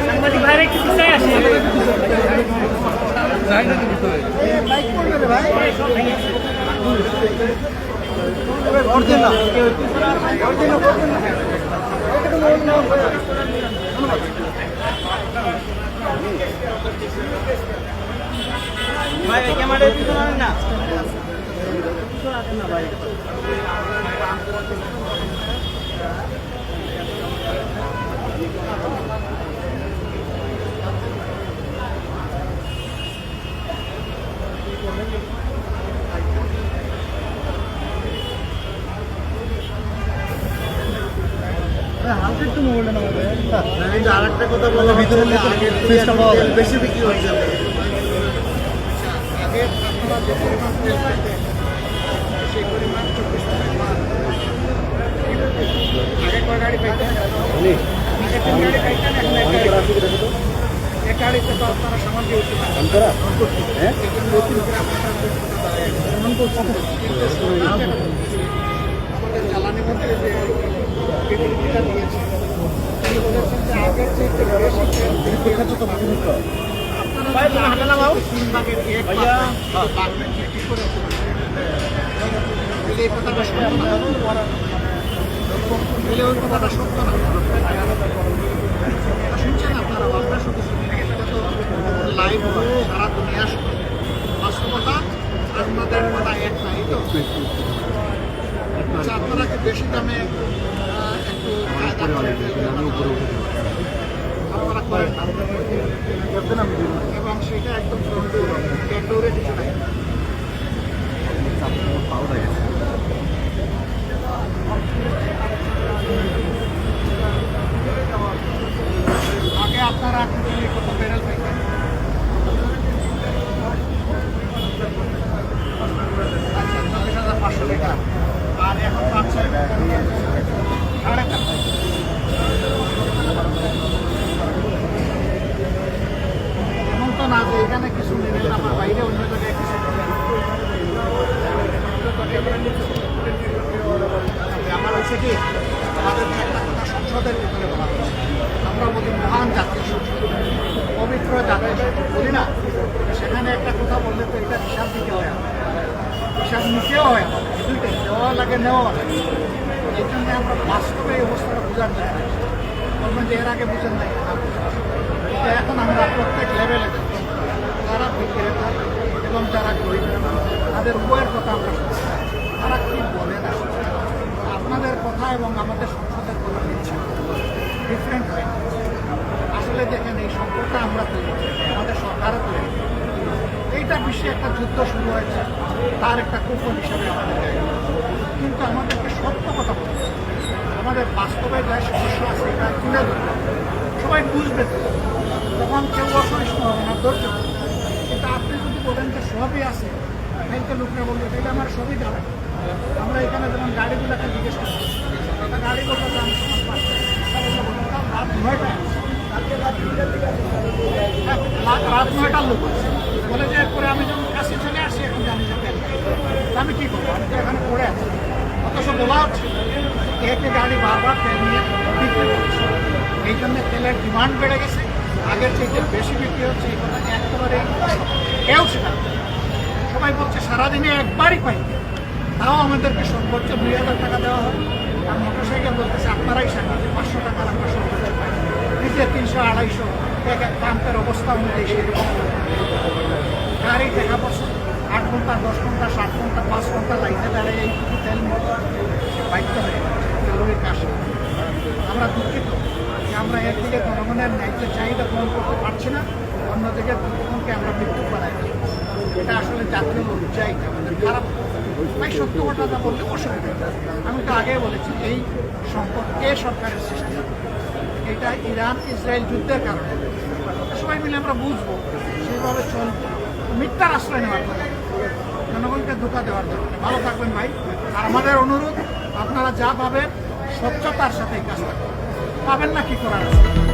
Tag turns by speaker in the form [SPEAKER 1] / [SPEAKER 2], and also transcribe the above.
[SPEAKER 1] সাংবাদিক ভাইরা একটু পিছিয়ে আসে। ভাই ক্যামেরা দিতে পারেন না ভাই।
[SPEAKER 2] আরেকটা কথা বলা ভিতরে বেশি বিক্রি হচ্ছে। সেই পরিমাণ 24 আগে কয় গাড়ি পাইতেন? গাড়ি পাইতেন এক গাড়িতে তো আপনারা সামান দিয়ে উঠতে পারেন। আমাদের জ্বালানি মন্ত্রী যে বিবৃতিটা দিয়েছে তিনি বলেছেন যে আগের চেয়ে বেশি ভাগের এক পাবেন কি করে এই কথাটা সত্য না, ওই কথাটা সত্য না। শুনছেন আপনারা? আপনারা শুধু লাইভ সারা দুনিয়া বাস্তবতা আপনাদের কথা এক নাই তো। আচ্ছা, আপনারা কি বেশি দামে একটু আপনারা করেন এবং সেটা একদম দৌড়ে কিছু নাই। আগে আপনারা কত প্যানেল পাইতেন? 24,500 লিটার, আর এখন পাচ্ছে 4.5। এমন তো না যে এখানে কিছু নেবেন আমার বাইরে অন্য জায়গায় কিছু আমার হচ্ছে কি আমাদের একটা কথা সংসদের ভিতরে বলা হচ্ছে, আমরা বলি মহান জাতীয় সংসদ, পবিত্র জাতীয় সংসদ বলি না, সেখানে একটা কথা বললে তো এটা হিসাব দিতে হয়, হিসাব নিতেও হয়, দুইটাই দেওয়া লাগে নেওয়া লাগে। এই জন্য আমরা বাস্তবে এই অবস্থাটা বোঝার চেষ্টা করছি। বলবেন যে এর আগে বুঝেন নাই, এটা এখন আমরা প্রত্যেক লেভেলে যারা বিক্রেতা এবং যারা গরিব তাদের উভয়ের কথা আমরা শুনছি, তারা কি বলে না। আপনাদের কথা এবং আমাদের সংসদের কথা দিচ্ছি ডিফারেন্ট হয়। আসলে দেখেন এই সম্পর্ক আমরা তৈরি করি, আমাদের সরকারও তৈরি করি। এইটা বিশ্বে একটা যুদ্ধ শুরু হয়েছে, তার একটা কুফল হিসাবে আমাদের দেয়, কিন্তু আমাদেরকে সত্য কথা বলতে হবে। আমাদের বাস্তবে যা সমস্যা আছে এটা তুলে ধরতে হবে, সবাই বুঝবে তখন কেউ অসহিষ্ণু হবে না, ধৈর্য হবে। কিন্তু আপনি যদি বলেন যে সবই আছে, হেলতে লোকরা বলবে এটা আমার সবই দাঁড়ায়। আমরা এখানে যেমন গাড়িগুলোকে জিজ্ঞেস করছি, একটা গাড়িগুলোর দাম রাত 9টায়, রাত 9টার লোক আছে বলে যে এরপরে আমি যখন কাছে চলে আসি এখন জানি যে তেল আমি কী করবো, আমি তো এখানে পড়ে আছি। অথচ বলা হচ্ছে একে গাড়ি বারবার তেল নিয়ে বিক্রি করছে, এই জন্য তেলের ডিমান্ড বেড়ে গেছে, আগের চেয়ে বেশি বিক্রি হচ্ছে। এই কথা একেবারে কেউ সেটা সবাই বলছে সারাদিনে একবারই পাই, তাও আমাদেরকে সর্বোচ্চ 2,000 টাকা দেওয়া হয়। আর মোটরসাইকেল বলতেছে আপনারাই সারা 500 টাকার আমরা সর্বোচ্চ পাই, নিজে 300-250 এক এক পাম্পের অবস্থা অনুযায়ী সেরকম গাড়ি দেখা পড়ছে 8 ঘন্টা 10 ঘন্টা 7 ঘন্টা 5 ঘন্টা লাইনে দাঁড়িয়ে এইটুকু তেল বাধ্য হয়ে তেলের কাশে। আমরা দুঃখিত যে আমরা এর দিকে জনগণের ন্যায্য চাহিদা পূরণ করতে পারছি না, অন্যদিকে জনগণকে আমরা মৃত্যু বানাই। এটা আসলে জাতীয় চাহিদা আমাদের খারাপ। তাই সত্য ঘটনা বললে অসুবিধা। আমি তো আগেই বলেছি এই সংকট সরকারের সৃষ্টি, এটা ইরান ইসরায়েল যুদ্ধের কারণে। সবাই মিলে আমরা বুঝবো, সেইভাবে চলবো, মিথ্যার আশ্রয় নেওয়ার জন্য, জনগণকে ধোঁকা দেওয়ার জন্য। ভালো থাকবেন ভাই। আর আমাদের অনুরোধ, আপনারা যা পাবেন স্বচ্ছতার সাথে এই কাজটা পাবেন না, কি করার আছে।